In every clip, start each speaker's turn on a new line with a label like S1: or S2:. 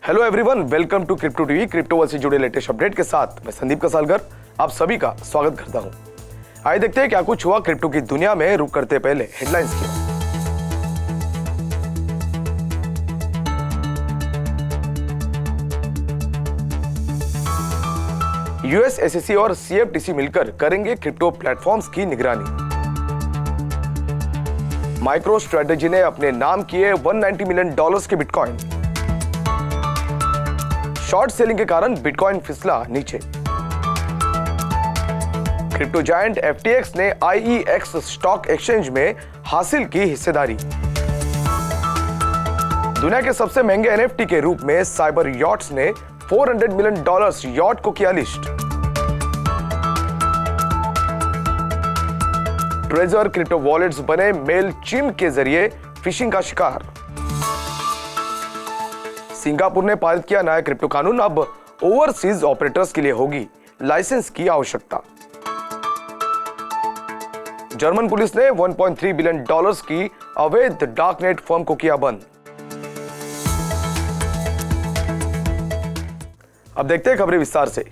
S1: Hello everyone, welcome to crypto TV. Crypto world से जुड़े latest update के साथ मैं संदीप कसालकर आप सभी का स्वागत करता हूं। आइए देखते हैं क्या कुछ हुआ क्रिप्टो की दुनिया में। रुक करते पहले हेडलाइंस की। यूएस एसईसी और सीएफटीसी मिलकर करेंगे क्रिप्टो प्लेटफॉर्म्स की निगरानी। माइक्रो स्ट्रेटेजी ने अपने नाम किए $190 मिलियन के बिटकॉइन। शॉर्ट सेलिंग के कारण बिटकॉइन फिसला नीचे। क्रिप्टो जायंट एफटीएक्स ने आईईएक्स स्टॉक एक्सचेंज में हासिल की हिस्सेदारी। दुनिया के सबसे महंगे एनएफटी के रूप में साइबर यॉट्स ने $400 मिलियन यॉट को किया लिस्ट। ट्रेजर क्रिप्टो वॉलेट्स बने मेल चिम के जरिए फिशिंग का शिकार। सिंगापुर ने पारित किया नया क्रिप्टो कानून। अब ओवरसीज ऑपरेटर्स के लिए होगी लाइसेंस की आवश्यकता। जर्मन पुलिस ने $1.3 बिलियन की अवैध डार्कनेट फर्म को किया बंद। अब देखते हैं खबरें विस्तार से।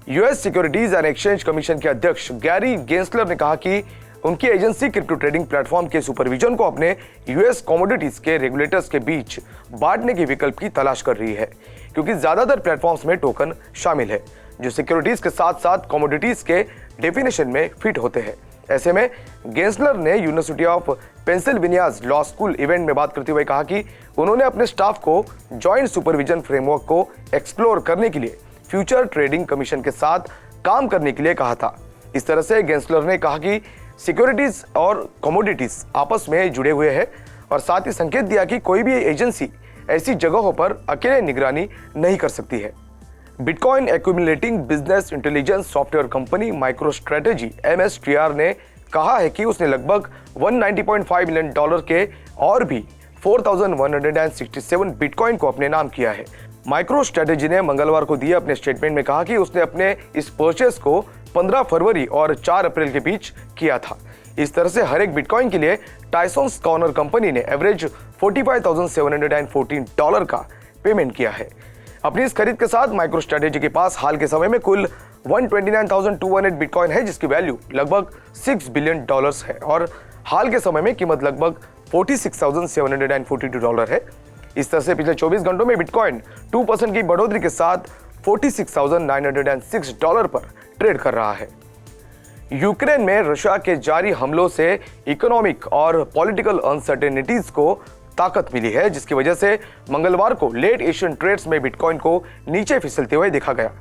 S1: US securities and exchange commission के अध्यक्ष गैरी गेंसलर ने कहा कि उनकी एजेंसी क्रिप्टो ट्रेडिंग प्लेटफॉर्म के सुपरविजन को अपने यूएस कमोडिटीज के रेगुलेटर्स के बीच बांटने के विकल्प की तलाश कर रही है, क्योंकि ज्यादातर प्लेटफॉर्म्स में टोकन शामिल है जो सिक्योरिटीज के साथ साथ कमोडिटीज के डेफिनेशन में फिट होते हैं। ऐसे में गेंसलर ने university of Pennsylvania's law school event में बात करते हुए कहा कि उन्होंने अपने स्टाफ को जॉइंट सुपरविजन फ्रेमवर्क को एक्सप्लोर करने के लिए फ्यूचर ट्रेडिंग कमीशन के साथ काम करने के लिए कहा था। इस तरह से गेंसलर ने कहा कि सिक्योरिटीज और कमोडिटीज आपस में जुड़े हुए हैं और साथ ही संकेत दिया कि कोई भी एजेंसी ऐसी जगहों पर अकेले निगरानी नहीं कर सकती है। Bitcoin accumulating business intelligence software company micro strategy MSTR ने कहा है कि उसने लगभग $190.5 मिलियन के और भी 4167 बिटकॉइन को अपने नाम किया है। माइक्रो स्ट्रेटेजी ने मंगलवार को दिए अपने स्टेटमेंट में कहा कि उसने अपने इस परचेस को 15 फरवरी और 4 अप्रैल के बीच किया था। इस तरह से हर एक बिटकॉइन के लिए टाइसन्स कॉर्नर कंपनी ने एवरेज $45,714 का पेमेंट किया है। अपनी इस खरीद के साथ माइक्रो स्ट्रेटेजी के पास हाल के समय में कुल 129,208 बिटकॉइन है, जिसकी वैल्यू लगभग $6 बिलियन है और हाल के समय में कीमत लगभग $46,742 है। इस तरह से पिछले 24 घंटों में बिटकॉइन 2% की बढ़ोतरी के साथ $46,906 पर ट्रेड कर रहा है। यूक्रेन में रशिया के जारी हमलों से इकोनॉमिक और पॉलिटिकल अनसर्टेनिटीज को ताकत मिली है, जिसकी वजह से मंगलवार को लेट एशियन ट्रेड्स में बिटकॉइन को नीचे फिसलते हुए देखा गया,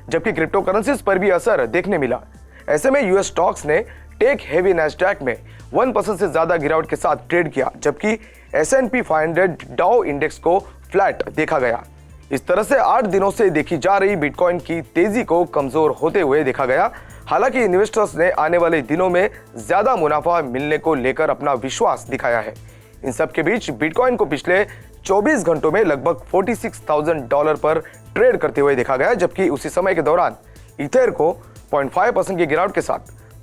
S1: जबकि क्रिप्टो करेंसीज पर भी असर देखने मिला। ऐसे में यूएस स्टॉक्स ने टेक हेवी नैस्डैक में 1% से ज्यादा गिरावट के साथ ट्रेड किया, जबकि S&P 500 डाउ इंडेक्स को फ्लैट देखा गया। इस तरह से 8 दिनों से देखी जा रही बिटकॉइन की तेजी को कमजोर होते हुए देखा गया। हालांकि इन्वेस्टर्स ने आने वाले दिनों में ज्यादा मुनाफा मिलने को लेकर अपना विश्वास दिखाया है। इन सब के बीच बिटकॉइन को पिछले 24 घंटों में लगभग $46,000 पर ट्रेड करते हुए देखा गया, जबकि उसी समय के दौरान इथेर को 0.5% की गिरावट के साथ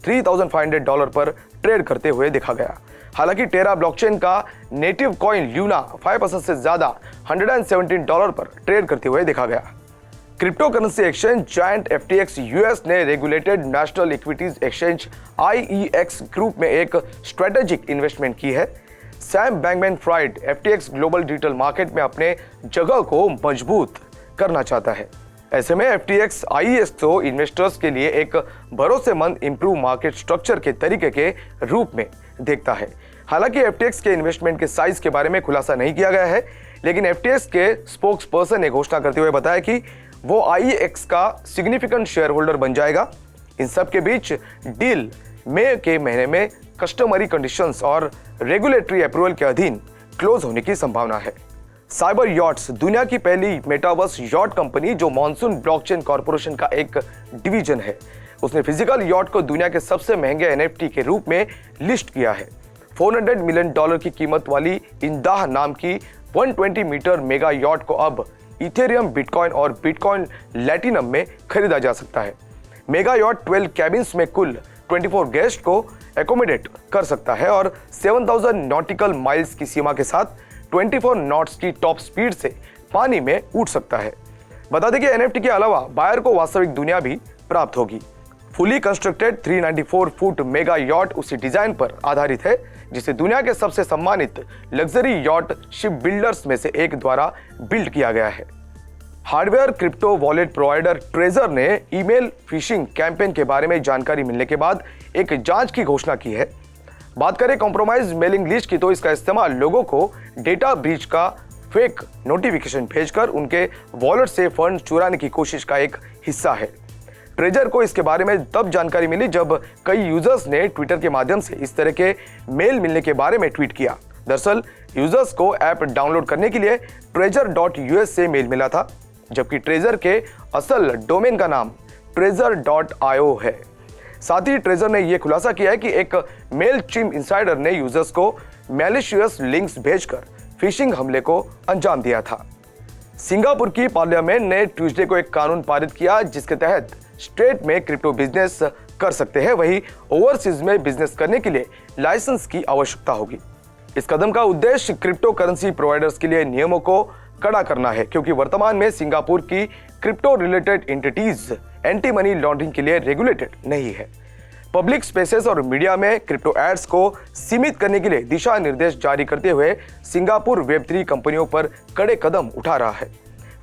S1: $3,500 पर ट्रेड करते हुए देखा गया। हालांकि टेरा ब्लॉकचेन का नेटिव कॉइन ल्यूना 5% से ज्यादा $117 पर ट्रेड करते हुए देखा गया। Crypto currency exchange giant FTX US ने regulated national equities exchange IEX group में एक स्ट्रेटेजिक इन्वेस्टमेंट की है। Sam Bankman Fried FTX global digital market में अपने जगह को मजबूत करना चाहता है। ऐसे में FTX IEX तो इन्वेस्टर्स के लिए एक भरोसेमंद इंप्रूव मार्केट स्ट्रक्चर के तरीके के रूप में देखता है। हालांकि FTX के इन्वेस्टमेंट के साइज के बारे में खुलासा नहीं किया गया है, लेकिन FTX के स्पोक्स पर्सन ने घोषणा करते हुए बताया कि वो IEX का सिग्निफिकेंट शेयर होल्डर बन जाएगा। इन सब के बीच डील मई के महीने में कस्टमरी कंडीशंस और रेगुलेटरी अप्रूवल के अधीन क्लोज होने की संभावना है। साइबर यॉट्स दुनिया की पहली मेटावर्स यॉट कंपनी, जो मॉनसून ब्लॉकचेन कॉर्पोरेशन का एक डिवीजन है, उसने फिजिकल यॉट को दुनिया के सबसे महंगे NFT के रूप में लिस्ट किया है। $400 मिलियन की कीमत वाली इंदाह नाम की 120 मीटर मेगा यॉट को अब इथेरियम, बिटकॉइन और बिटकॉइन लैटिनम में खरीदा जा सकता है। मेगा यॉट 12 कैबिन्स में कुल 24 गेस्ट को एकोमोडेट कर सकता है और 7000 नॉटिकल माइल्स की सीमा के साथ 24 नॉट्स की टॉप स्पीड से पानी में उठ सकता है। बता दें कि एनएफटी के अलावा बायर को वास्तविक दुनिया भी प्राप्त होगी। Fully constructed 394 foot mega yacht उसी डिजाइन पर आधारित है जिसे दुनिया के सबसे सम्मानित लग्जरी यॉट शिप बिल्डर्स में से एक द्वारा बिल्ड किया गया है। Hardware crypto wallet provider treasure ने ईमेल फिशिंग कैंपेन के बारे में जानकारी मिलने के बाद एक जांच की घोषणा की है। बात करें कॉम्प्रोमाइज मेलिंग लिस्ट की, तो इसका इस्तेमाल लोगों को डेटा ब्रीच का फेक नोटिफिकेशन भेजकर उनके वॉलेट से फंड चुराने की कोशिश का एक हिस्सा है। ट्रेजर को इसके बारे में तब जानकारी मिली जब कई यूजर्स ने ट्विटर के माध्यम से इस तरह के मेल मिलने के बारे में ट्वीट किया। दरअसल यूजर्स को ऐप डाउनलोड करने के लिए treasure.us से मेल मिला था, जबकि ट्रेजर के असल डोमेन का नाम treasure.io है। साथ ही ट्रेजर ने यह खुलासा किया है कि एक मेलचिम्प इनसाइडर ने यूजर्स को मैलिशियस लिंक्स भेजकर फिशिंग हमले को अंजाम दिया था। सिंगापुर की पार्लियामेंट ने ट्यूसडे को एक कानून पारित किया जिसके तहत स्टेट में क्रिप्टो बिजनेस कर सकते हैं, वहीं ओवरसीज में बिजनेस करने के लिए लाइसेंस की आवश्यकता होगी। इस कदम का उद्देश्य क्रिप्टो करेंसी प्रोवाइडर्स के लिए नियमों को कड़ा करना है, क्योंकि वर्तमान में सिंगापुर की crypto related entities anti money laundering के लिए रेगुलेटेड नहीं है। पब्लिक स्पेसेस और मीडिया में क्रिप्टो एड्स को सीमित करने के लिए दिशा निर्देश जारी करते हुए सिंगापुर वेब3 कंपनियों पर कड़े कदम उठा रहा है।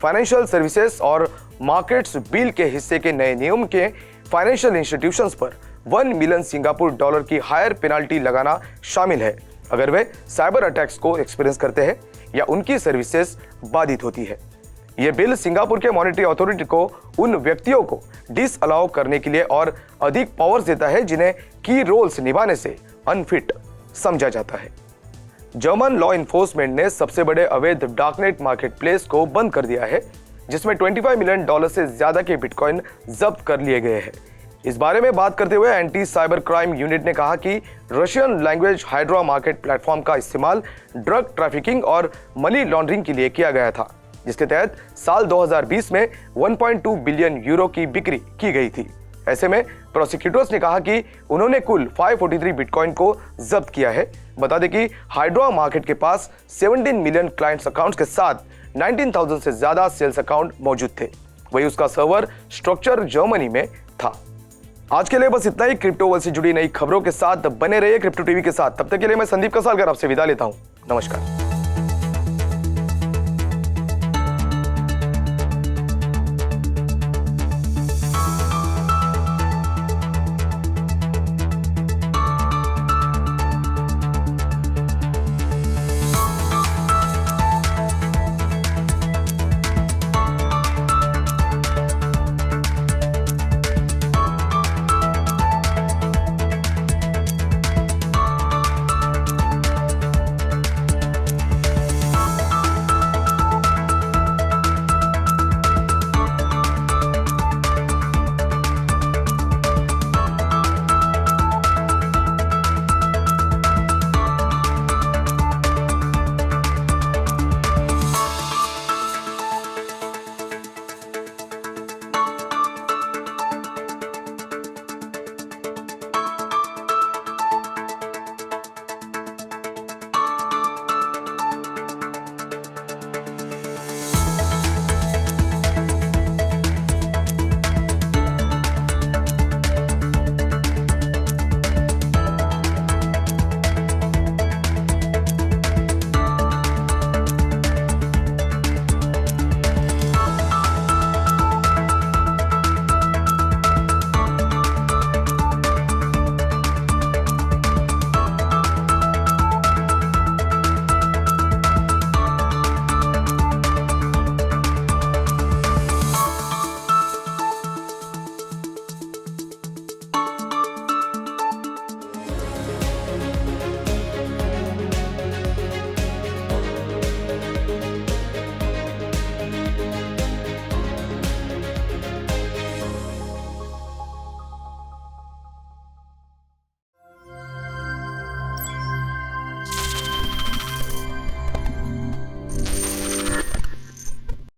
S1: फाइनेंशियल सर्विसेज और मार्केट्स बिल के हिस्से के नए नियम के फाइनेंशियल इंस्टीट्यूशंस पर 1 मिलियन सिंगापुर डॉलर की हायर पेनाल्टी लगाना शामिल है अगर वे साइबर अटैक्स को एक्सपीरियंस करते हैं या उनकी सर्विसेज बाधित होती है। यह बिल सिंगापुर के मॉनेटरी अथॉरिटी को उन व्यक्तियों को डिसअलाउ करने के लिए और अधिक पावर्स देता है जिन्हें की रोल्स निभाने से अनफिट समझा जाता है। जर्मन लॉ इन्फोर्समेंट ने सबसे बड़े अवैध डार्कनेट मार्केट प्लेस को बंद कर दिया है, जिसमें $25 मिलियन से ज्यादा के बिटकॉइन जब्त कर लिए गए हैं। इस बारे में बात करते हुए एंटी साइबर क्राइम यूनिट ने कहा कि Russian language hydra market platform का इस्तेमाल ड्रग ट्रैफिकिंग और मनी लॉन्ड्रिंग के लिए किया गया था, जिसके तहत साल 2020 में 1.2 बिलियन यूरो की बिक्री की गई थी। ऐसे में प्रोसिक्यूटर्स ने कहा कि उन्होंने कुल 543 बिटकॉइन को जब्त किया है। बता दें कि हाइड्रा मार्केट के पास 17 मिलियन क्लाइंट्स अकाउंट्स के साथ 19,000 से ज्यादा सेल्स अकाउंट मौजूद थे। वही उसका सर्वर स्ट्रक्चर जर्मनी में था। आज के लिए बस इतना ही। क्रिप्टो वर्ल्ड से जुड़ी नई खबरों के साथ बने रहिए क्रिप्टो टीवी के साथ। तब तक के लिए मैं संदीप कसालकर आपसे विदा लेता हूं। नमस्कार।